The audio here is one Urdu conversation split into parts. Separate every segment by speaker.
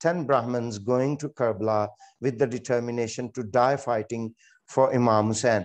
Speaker 1: 10 Brahmins going to Karbala with the determination to die fighting for Imam Hussein।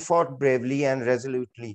Speaker 1: fought bravely and resolutely।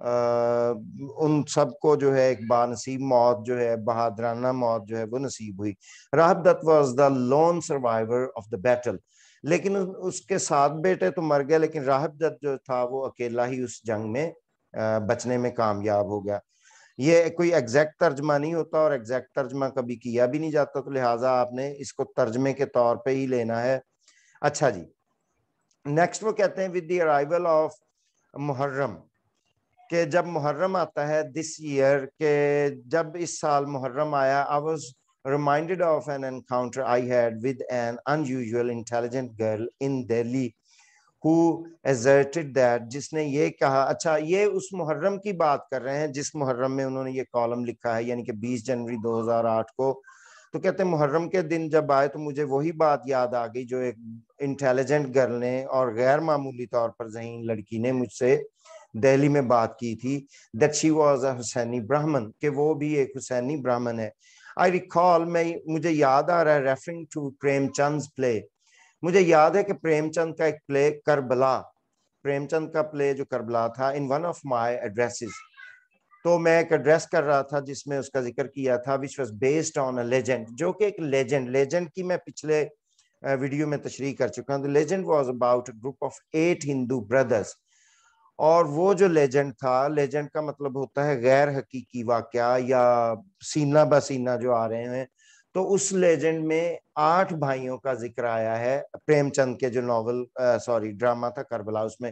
Speaker 1: ان سب کو جو ہے ایک بانصیب موت جو ہے، بہادرانہ موت جو ہے وہ نصیب ہوئی. راہب Dutt was the loan survivor of the battle. لیکن اس کے 7 بیٹے تو مر گئے، لیکن راہب دت جو تھا وہ اکیلا ہی اس جنگ میں بچنے میں کامیاب ہو گیا. یہ کوئی ایگزیکٹ ترجمہ نہیں ہوتا، اور ایگزیکٹ ترجمہ کبھی کیا بھی نہیں جاتا، تو لہٰذا آپ نے اس کو ترجمے کے طور پہ ہی لینا ہے. اچھا جی، نیکسٹ وہ کہتے ہیں ود دی ارائیول آف محرم، کہ جب محرم آتا ہے دس ایئر، کہ جب اس سال محرم آیا، I was reminded of an encounter I had with an unusual intelligent girl in Delhi who asserted that، جس نے یہ کہا. اچھا، یہ اس محرم کی بات کر رہے ہیں جس محرم میں انہوں نے یہ کالم لکھا ہے، یعنی کہ 20 جنوری 2008 کو. تو کہتے ہیں محرم کے دن جب آئے تو مجھے وہی بات یاد آ گئی جو ایک انٹیلیجنٹ گرل نے اور غیر معمولی طور پر ذہین لڑکی نے مجھ سے دہلی میں بات کی تھی. that she was a حسینی برہمن، کہ وہ بھی ایک حسینی برہمن ہے. I recall، مجھے یاد آ رہا ہے referring to پریم چند's play، مجھے یاد ہے کہ پریم چند کا ایک پلے کربلا، پریم چند کا پلے جو کربلا تھا، in one of my addresses، تو میں ایک ایڈریس کر رہا تھا جس میں اس کا ذکر کیا تھا which was based on a legend، جو کہ ایک لیجنڈ کی میں پچھلے ویڈیو میں تشریح کر چکا ہوں. The legend was about a group of 8 Hindu brothers، اور وہ جو لیجنڈ تھا، لیجنڈ کا مطلب ہوتا ہے غیر حقیقی واقعہ یا سینہ بسینہ جو آ رہے ہیں. تو اس لیجنڈ میں 8 بھائیوں کا ذکر آیا ہے پریم چند کے جو ناول ڈرامہ تھا کربلا، اس میں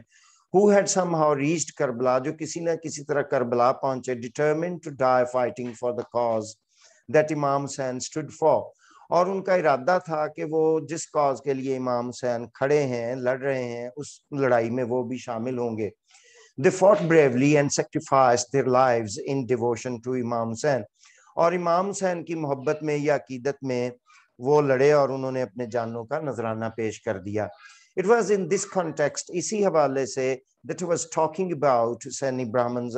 Speaker 1: who had somehow reached Karbala, جو کسی نہ کسی طرح کربلا پہنچے، determined to die fighting for the cause that امام حسین stood for، اور ان کا ارادہ تھا کہ وہ جس کاز کے لیے امام حسین کھڑے ہیں، لڑ رہے ہیں، اس لڑائی میں وہ بھی شامل ہوں گے. They fought bravely and sacrificed their lives in devotion to امام حسین، اور امام حسین کی محبت میں یا عقیدت میں وہ لڑے اور انہوں نے اپنے جانوں کا نذرانہ پیش کر دیا. It was in this context، اسی حوالے سے that I was talking about حسینی برہمنز،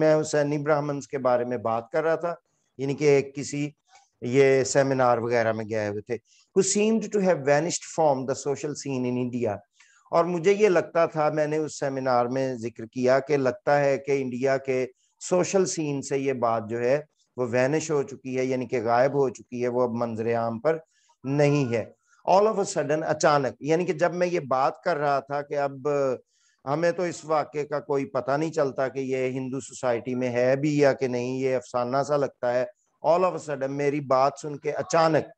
Speaker 1: میں حسینی برہمنز کے بارے میں بات کر رہا تھا، یعنی کہ کسی یہ سیمینار وغیرہ میں گئے ہوئے تھے. who seemed to have vanished from the social scene in India، اور مجھے یہ لگتا تھا، میں نے اس سیمینار میں ذکر کیا کہ لگتا ہے کہ انڈیا کے سوشل سین سے یہ بات جو ہے وہ وینش ہو چکی ہے، یعنی کہ غائب ہو چکی ہے، وہ اب منظر عام پر نہیں ہے. all of a sudden، اچانک، یعنی کہ جب میں یہ بات کر رہا تھا کہ اب ہمیں تو اس واقعے کا کوئی پتہ نہیں چلتا کہ یہ ہندو سوسائٹی میں ہے بھی یا کہ نہیں، یہ افسانہ سا لگتا ہے. all of a sudden، میری بات سن کے اچانک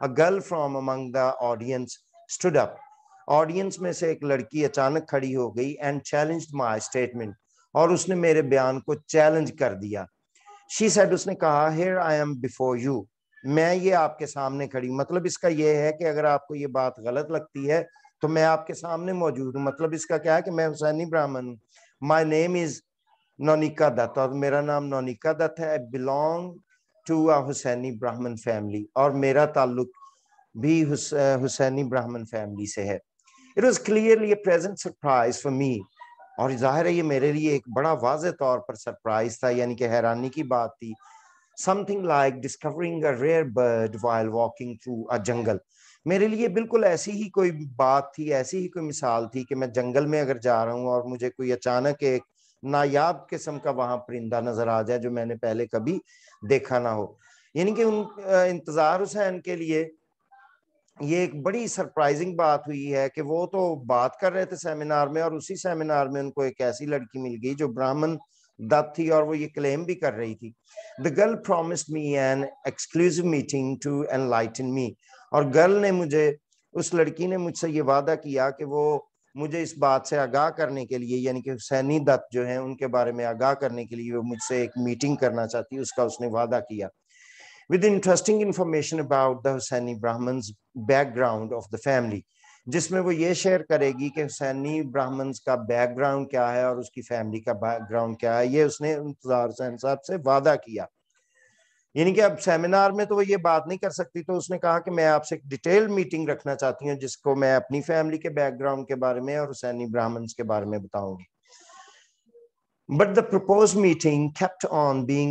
Speaker 1: a girl from among the audience stood up، audience میں سے ایک لڑکی اچانک کھڑی ہو گئی and challenged my statement، اور اس نے میرے بیان کو چیلنج کر دیا. she said، اس نے کہا here I am before you، میں یہ آپ کے سامنے کھڑی ہوں. مطلب اس کا یہ ہے کہ اگر آپ کو یہ بات غلط لگتی ہے تو میں آپ کے سامنے موجود ہوں. مطلب اس کا کیا ہے کہ میں حسینی برہمن ہوں. my name is نونیکا دت، اور میرا نام نونیکا دت ہے. I belong to a حسینی برہمن family، اور میرا تعلق بھی حسینی برہمن فیملی سے ہے. It was clearly a pleasant surprise for me، اور ظاہر ہے یہ میرے لیے ایک بڑا واضح طور پر سرپرائز تھا، یعنی کہ حیرانی کی بات تھی. something like discovering a rare bird while walking through a jungle، میرے لیے بالکل ایسی ہی کوئی بات تھی، ایسی ہی کوئی مثال تھی کہ میں جنگل میں اگر جا رہا ہوں اور مجھے کوئی اچانک ایک نایاب قسم کا وہاں پرندہ نظر آ جائے جو میں نے پہلے کبھی دیکھا نہ ہو. یعنی کہ انتظار حسین کے لیے یہ ایک بڑی سرپرائزنگ بات ہوئی ہے کہ وہ تو بات کر رہے تھے سیمینار میں، اور اسی سیمینار میں ان کو ایک ایسی لڑکی مل گئی جو برہمن دت تھی، اور وہ یہ کلیم بھی کر رہی تھی. The girl promised me an exclusive meeting to enlighten me، اور گرل نے مجھے، اس لڑکی نے مجھ سے یہ وعدہ کیا کہ وہ مجھے اس بات سے آگاہ کرنے کے لیے، یعنی کہ حسینی دت جو ہیں ان کے بارے میں آگاہ کرنے کے لیے وہ مجھ سے ایک میٹنگ کرنا چاہتی، اس کا اس نے وعدہ کیا. with interesting information about the Hussaini Brahmins background of the family, جس میں وہ یہ شیئر کرے گی کہ حسینی برہمنز کا بیک گراؤنڈ کیا ہے اور اس کی فیملی کا بیک گراؤنڈ کیا ہے. یہ اس نے انتظار حسین صاحب سے وعدہ کیا. یعنی کہ اب سیمینار میں تو وہ یہ بات نہیں کر سکتی، تو اس نے کہا کہ میں آپ سے ایک ڈیٹیل میٹنگ رکھنا چاہتی ہوں جس کو میں اپنی فیملی کے بیک گراؤنڈ کے بارے میں اور حسینی برہمنز کے بارے میں بتاؤں گی. But the proposed meeting kept on being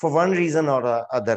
Speaker 1: for one reason or other,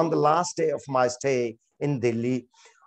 Speaker 1: on the last day of my stay in Delhi,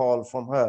Speaker 1: call from her,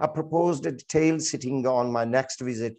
Speaker 1: I proposed a detailed sitting on my next visit.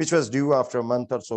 Speaker 1: which was due after a month or so.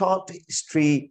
Speaker 1: taught history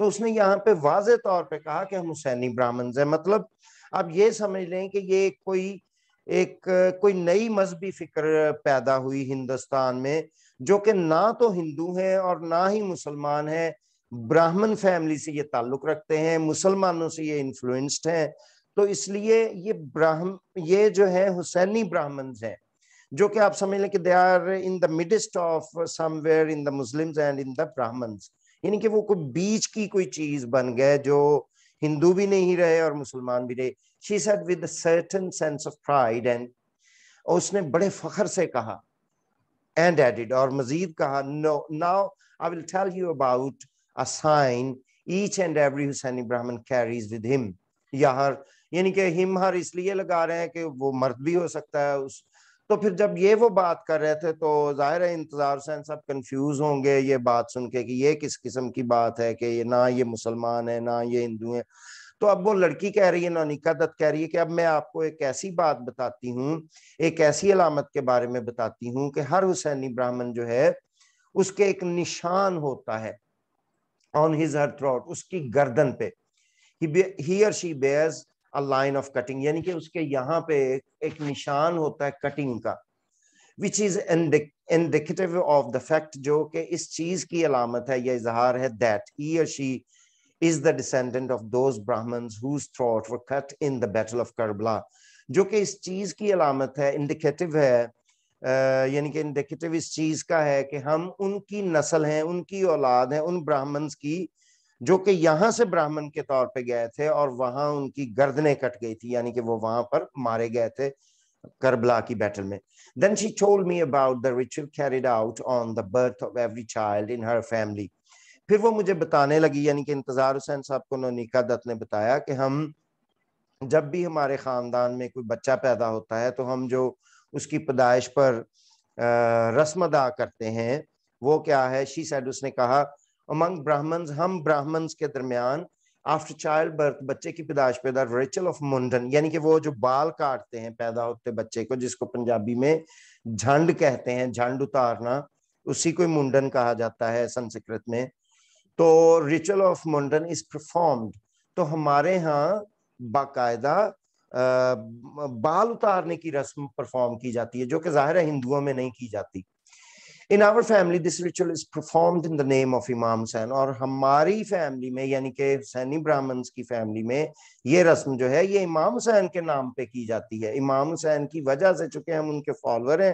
Speaker 1: تو اس نے یہاں پہ واضح طور پہ کہا کہ ہم حسینی برہمنز ہیں. مطلب اب یہ سمجھ لیں کہ یہ کوئی نئی مذہبی فکر پیدا ہوئی ہندوستان میں جو کہ نہ تو ہندو ہیں اور نہ ہی مسلمان ہیں, براہمن فیملی سے یہ تعلق رکھتے ہیں, مسلمانوں سے یہ انفلوئنسڈ ہیں. تو اس لیے یہ جو ہے حسینی براہمنز ہیں, جو کہ آپ سمجھ لیں کہ they are in the midst of somewhere in the Muslims and in the Brahmins. یعنی کہ وہ کوئی بیچ کی کوئی چیز بن گئے جو ہندو بھی نہیں رہے اور مسلمان بھی رہے. She said with a certain sense of pride, and اس نے بڑے فخر سے کہا and added, اور مزید کہا, no, now I will tell you about a sign each and every Hussaini Brahmin carries with him. یعنی کہ ہم ہر اس لیے لگا رہے ہیں کہ وہ مرد بھی ہو سکتا ہے. تو پھر جب یہ وہ بات کر رہے تھے تو ظاہر ہے انتظار حسین صاحب کنفیوز ہوں گے یہ بات سن کے کہ یہ کس قسم کی بات ہے کہ نہ یہ مسلمان ہے نہ یہ ہندو ہیں. تو اب وہ لڑکی کہہ رہی ہے, نونیکا دت کہہ رہی ہے کہ اب میں آپ کو ایک ایسی بات بتاتی ہوں, ایک ایسی علامت کے بارے میں بتاتی ہوں کہ ہر حسینی براہمن جو ہے اس کے ایک نشان ہوتا ہے on his her throat, اس کی گردن پہ. he or she bears a line of cutting, یعنی کہ اس کے یہاں پہ ایک نشان ہوتا ہے کٹنگ کا, which is indicative of the fact, جو کہ اس چیز کی علامت ہے یا اظہار ہے, that he or she is the descendant of those Brahmins whose throats were cut in the battle of Karbala. جو کہ اس چیز کی علامت ہے, انڈیکیٹو ہے, یعنی کہ انڈیکیٹو اس چیز کا ہے کہ ہم ان کی نسل ہیں, ان کی اولاد ہیں, ان براہمنز کی جو کہ یہاں سے براہمن کے طور پہ گئے تھے اور وہاں ان کی گردنیں کٹ گئی تھی, یعنی کہ وہ وہاں پر مارے گئے تھے کربلا کی بیٹل میں. Then she told me about the ritual carried out on the birth of every child in her family. پھر وہ مجھے بتانے لگی, یعنی کہ انتظار حسین صاحب کو نونیکا دت نے بتایا کہ ہم جب بھی ہمارے خاندان میں کوئی بچہ پیدا ہوتا ہے تو ہم جو اس کی پیدائش پر رسم ادا کرتے ہیں وہ کیا ہے. She said, اس نے کہا, among Brahmins, ہم برہمنز کے درمیان after child birth, بچے کی پیدائش پہ, the ritual of منڈن, یعنی کہ وہ جو بال کاٹتے ہیں پیدا ہوتے بچے کو, جس کو پنجابی میں جھنڈ کہتے ہیں, جھنڈ اتارنا, اسی کو منڈن کہا جاتا ہے سنسکرت میں. تو ریچول آف منڈن از پرفارمڈ, تو ہمارے ہاں باقاعدہ بال اتارنے کی رسم پرفارم کی جاتی ہے جو کہ ظاہر ہے ہندوؤں میں نہیں کی جاتی. In our family this ritual is performed in the name of Imam Hussain, اور ہماری فیملی میں یعنی کہ حسینی برہمنز کی فیملی میں یہ رسم جو ہے یہ امام حسین کے نام پہ کی جاتی ہے. امام حسین کی وجہ سے چونکہ ہم ان کے فالوور ہیں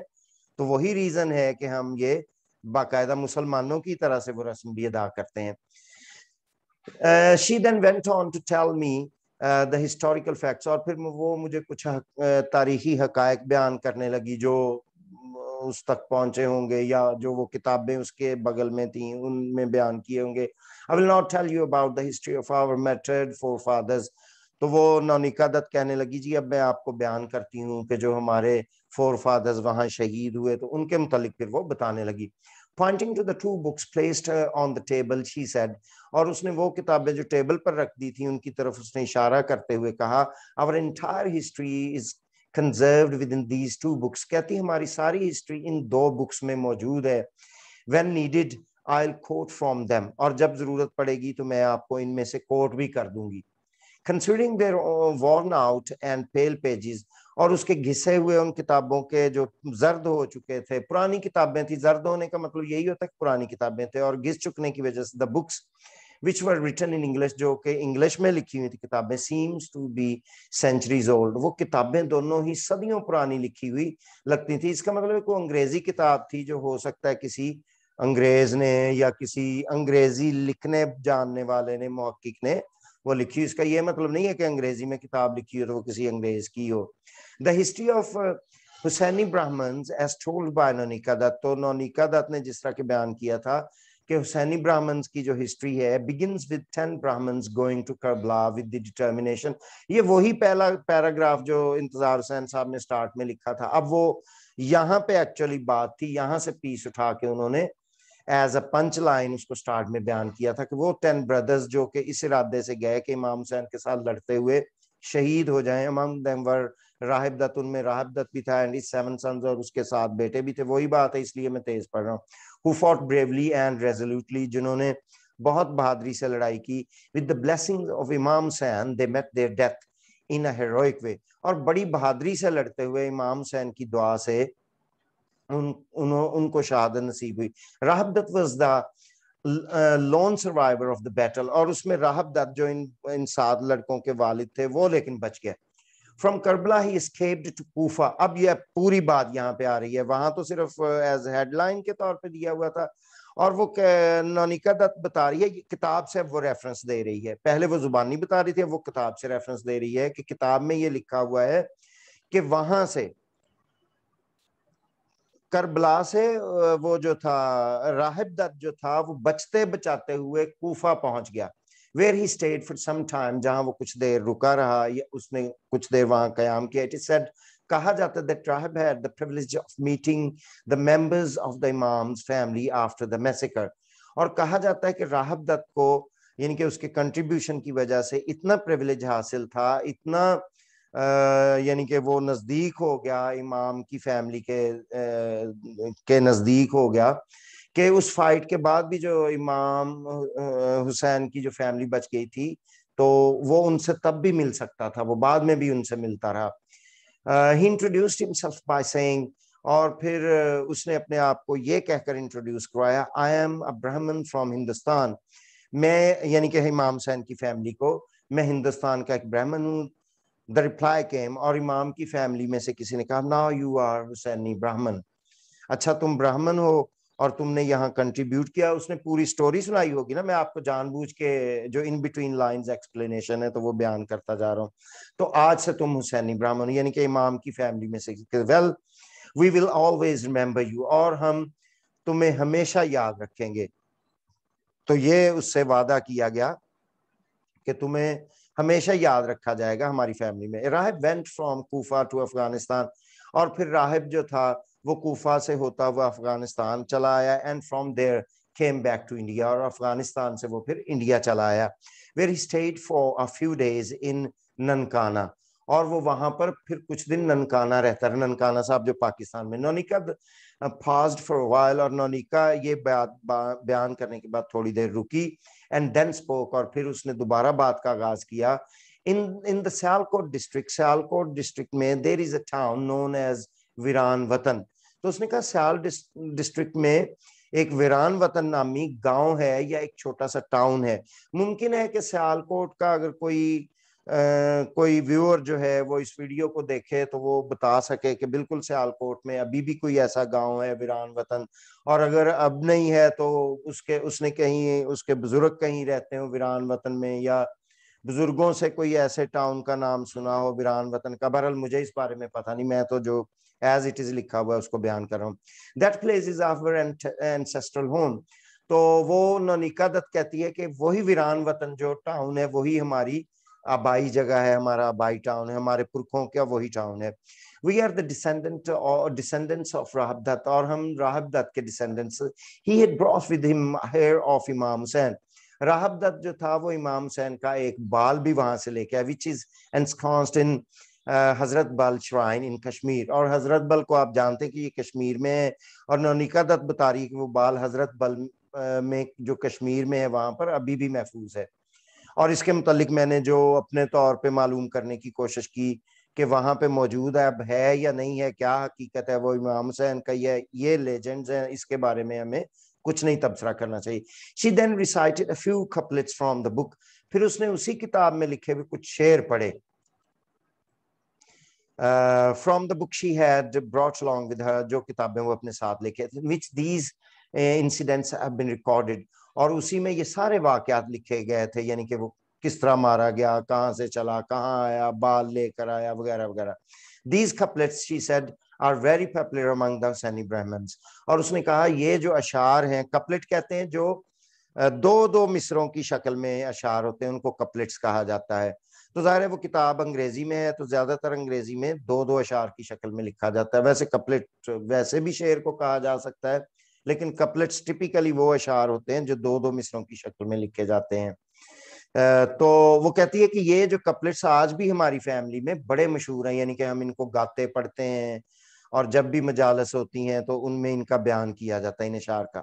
Speaker 1: تو وہی ریزن ہے کہ ہم یہ باقاعدہ مسلمانوں کی طرح سے وہ رسم بھی ادا کرتے ہیں. She then went on to tell me the historical facts, اور پھر وہ مجھے کچھ تاریخی حقائق بیان کرنے لگی جو اس تک پہنچے ہوں گے یا جو وہ کتابیں اس کے بغل میں تھیں ان میں بیان کیے ہوں گے. I will not tell you about the history of our martyred forefathers. تو وہ نونیکا دت کہنے لگی, جی اب میں آپ کو بیان کرتی ہوں کہ جو ہمارے فور فادرز وہاں شہید ہوئے تو ان کے متعلق پھر وہ بتانے لگی. Pointing to the two books placed on the table, she said, اور اس نے وہ کتابیں جو ٹیبل پر رکھ دی تھیں ان کی طرف اس نے اشارہ کرتے ہوئے کہا, our entire history is conserved within these two books. کہتی ہماری ساری ہسٹری ان دو بکس میں موجود ہے. When needed, I'll quote from them. اور جب ضرورت پڑے گی تو میں آپ کو ان میں سے کوٹ بھی کر دوں گی. Considering their worn out and pale pages, اور اس کے گھسے ہوئے ان کتابوں کے جو زرد ہو چکے تھے, پرانی کتابیں تھی, زرد ہونے کا مطلب یہی ہوتا ہے کہ پرانی کتابیں تھے, اور گھس چکنے کی وجہ سے the books which were written in English, جو کہ انگلش میں لکھی ہوئی تھی کتابیں, seems to be centuries old. وہ کتابیں دونوں ہی صدیوں پرانی لکھی ہوئی لگتی تھی. اس کا مطلب ہے کوئی انگریزی کتاب تھی جو ہو سکتا ہے کسی انگریز نے یا کسی انگریزی لکھنے جاننے والے نے, محقق نے وہ لکھی. اس کا یہ مطلب نہیں ہے کہ انگریزی میں کتاب لکھی ہو تو وہ کسی انگریز کی ہو. The history of Hussaini Brahmins as told by Nonika Dutt, تو نونیکا دت نے جس طرح کے بیان کیا تھا کہ حسینی برہمنز کی جو ہسٹری ہے, begins with 10 Brahmins going to Karbala with the determination. یہ وہی پہلا پیراگراف جو انتظار حسین صاحب نے سٹارٹ میں لکھا تھا, اب وہ یہاں پہ ایکچولی بات تھی, یہاں سے پیس اٹھا کے انہوں نے ایز اے پنچ لائن اس کو سٹارٹ میں بیان کیا تھا کہ وہ 10 بردرز جو کہ اس ارادے سے گئے کہ امام حسین کے ساتھ لڑتے ہوئے شہید ہو جائیں. among them were راہب دت, ان میں راہب دت بھی تھا, and his 7 sons, اور اس کے 7 بیٹے بھی تھے. وہی بات ہے اس لیے میں تیز پڑھ رہا ہوں. who fought bravely and resolutely, جنہوں نے بہت بہادری سے لڑائی کی. with the blessings of امام حسین they met their death in a heroic way. اور بڑی بہادری سے لڑتے ہوئے امام حسین کی دعا سے ان کو شہادت نصیب ہوئی. راہب Dutt was the lone survivor of the battle. اور اس میں راہب دت جو ان 7 لڑکوں کے والد تھے وہ لیکن بچ گئے. From Karbala he escaped to Kufa. اب یہ پوری بات یہاں پہ آ رہی ہے, وہاں تو صرف ایز ہیڈ لائن کے طور پہ دیا ہوا تھا, اور وہ نونیکا دت بتا رہی ہے کتاب سے وہ ریفرنس دے رہی ہے. پہلے وہ زبانی بتا رہی تھی, وہ کتاب سے ریفرنس دے رہی ہے کہ کتاب میں یہ لکھا ہوا ہے کہ وہاں سے کربلا سے وہ جو تھا راہب دت جو تھا وہ بچتے بچاتے ہوئے کوفہ پہنچ گیا. where he stayed for some time. جہاں وہ کچھ دیر رکا رہا, اس نے کچھ دیر وہاں قیام کیا. It is said, کہا جاتا ہے that Rahab had the privilege of meeting the members of the Imam's family after the massacre. اور کہا جاتا ہے کہ راہب دت کو یعنی کہ اس کے کنٹریبیوشن کی وجہ سے اتنا پریولیج حاصل تھا, اتنا یعنی کہ وہ نزدیک ہو گیا امام کی فیملی کے نزدیک ہو گیا کہ اس فائٹ کے بعد بھی جو امام حسین کی جو فیملی بچ گئی تھی تو وہ ان سے تب بھی مل سکتا تھا, وہ بعد میں بھی ان سے ملتا رہا. He introduced himself by saying, اور پھر اس نے اپنے آپ کو یہ کہہ کر انٹروڈیوس کروایا, I am a Brahmin from Hindustan. میں یعنی کہ امام حسین کی فیملی کو, میں ہندوستان کا ایک برہمن ہوں. The reply came, اور امام کی فیملی میں سے کسی نے کہا, Now you are Hussaini Brahmin. اچھا تم برہمن ہو اور تم نے یہاں کنٹریبیوٹ کیا. اس نے پوری سٹوری سنائی ہوگی نا, میں آپ کو جان بوجھ کے جو ان بٹوین لائنز ایکسپلینیشن ہے تو وہ بیان کرتا جا رہا ہوں. تو آج سے تم حسینی برہمن یعنی کہ امام کی فیملی میں سے, well we will always remember you, اور ہم تمہیں ہمیشہ یاد رکھیں گے. تو یہ اس سے وعدہ کیا گیا کہ تمہیں ہمیشہ یاد رکھا جائے گا ہماری فیملی میں. راہب went from Kufa to Afghanistan, اور پھر راہب جو تھا وہ کوفہ سے ہوتا ہوا افغانستان چلا آیا. and from there came back to India, اور افغانستان سے وہ پھر انڈیا چلا آیا. where he stayed for a few days in Nankana, اور وہ وہاں پر پھر کچھ دن ننکانہ رہتا رہا. ننکانہ صاحب جو پاکستان میں. نونیکا paused for a while, اور نونیکا یہ بیان کرنے کے بعد تھوڑی دیر رکی. and then spoke, اور پھر اس نے دوبارہ بات کا آغاز کیا. in the Sialkot district, Sialkot district میں there is a town known as ویران وطن. تو اس نے کہا سیال ڈسٹرکٹ میں ایک ویران وطن نامی گاؤں ہے یا ایک چھوٹا سا ٹاؤن ہے. ممکن ہے کہ سیالکوٹ کا اگر کوئی ویور جو ہے وہ اس ویڈیو کو دیکھے تو وہ بتا سکے کہ بالکل سیالکوٹ میں ابھی بھی کوئی ایسا گاؤں ہے ویران وطن, اور اگر اب نہیں ہے تو اس نے کہیں اس کے بزرگ کہیں رہتے ہوں ویران وطن میں, یا بزرگوں سے کوئی ایسے ٹاؤن کا نام سنا ہو ویران وطن کا. بہرحال مجھے اس بارے میں پتہ نہیں, میں تو جو ایز اٹ از لکھا ہوا ہے اس کو بیان کر رہا ہوں. That place is our ancestral home. تو وہ نونیکا دت کہتی ہے کہ وہی ویران وطن جو ٹاؤن ہے وہی ہماری آبائی جگہ ہے, ہمارا آبائی ٹاؤن ہے, ہمارے پرکھوں کا وہی ٹاؤن ہے. We are the descendants of Rahab Dutt, اور ہم راہب دت کے descendants. He had brought with him hair of Imam Hussain. راہب دت جو تھا وہ امام حسین کا ایک بال بھی وہاں سے لے کے آیا, which is ensconced in حضرت بل شرائن ان کشمیر. اور حضرت بل کو آپ جانتے ہیں کہ یہ کشمیر میں ہے, اور نونیکا دت بتا رہی ہے کہ وہ بال حضرت بل میں جو کشمیر میں ہے وہاں پر ابھی بھی محفوظ ہے. اور اس کے متعلق میں نے جو اپنے طور پہ معلوم کرنے کی کوشش کی کہ وہاں پہ موجود ہے, اب ہے یا نہیں ہے, کیا حقیقت ہے, وہ امام حسین کا یہ لیجنڈز ہیں, اس کے بارے میں ہمیں کچھ نہیں تبصرہ کرنا چاہیے. She then recited a few couplets from the book. پھر اس نے اسی کتاب میں لکھے ہوئے کچھ شعر پڑھے. From the book she had brought along with her, جو کتابیں وہ اپنے ساتھ لے کے, which these incidents have been recorded. اور اسی میں یہ سارے واقعات لکھے گئے تھے, یعنی کہ وہ کس طرح مارا گیا, کہاں سے چلا, کہاں آیا, بال لے کر آیا, وغیرہ وغیرہ. These couplets, she said, are very popular among the Hussaini Brahmins. اور اس نے کہا یہ جو اشعار ہیں, کپلٹ کہتے ہیں جو دو مصروں کی شکل میں اشعار ہوتے ہیں, ان کو کپلٹس کہا جاتا ہے. تو ظاہر ہے وہ کتاب انگریزی میں ہے, تو زیادہ تر انگریزی میں دو اشعار کی شکل میں لکھا جاتا ہے. ویسے کپلٹ ویسے بھی شعر کو کہا جا سکتا ہے, لیکن کپلٹس ٹپیکلی وہ اشعار ہوتے ہیں جو دو مصروں کی شکل میں لکھے جاتے ہیں. تو وہ کہتی ہے کہ یہ جو کپلٹس آج بھی ہماری فیملی میں بڑے مشہور ہیں, یعنی کہ ہم ان کو گاتے پڑھتے ہیں, اور جب بھی مجالس ہوتی ہیں تو ان میں ان کا بیان کیا جاتا ہے, ان اشعار کا.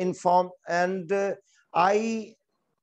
Speaker 1: inform, and I,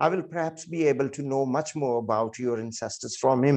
Speaker 1: I will perhaps be able to know much more about your ancestors from him,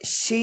Speaker 1: she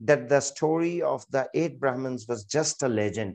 Speaker 1: that the story of the 8 Brahmins was just a legend,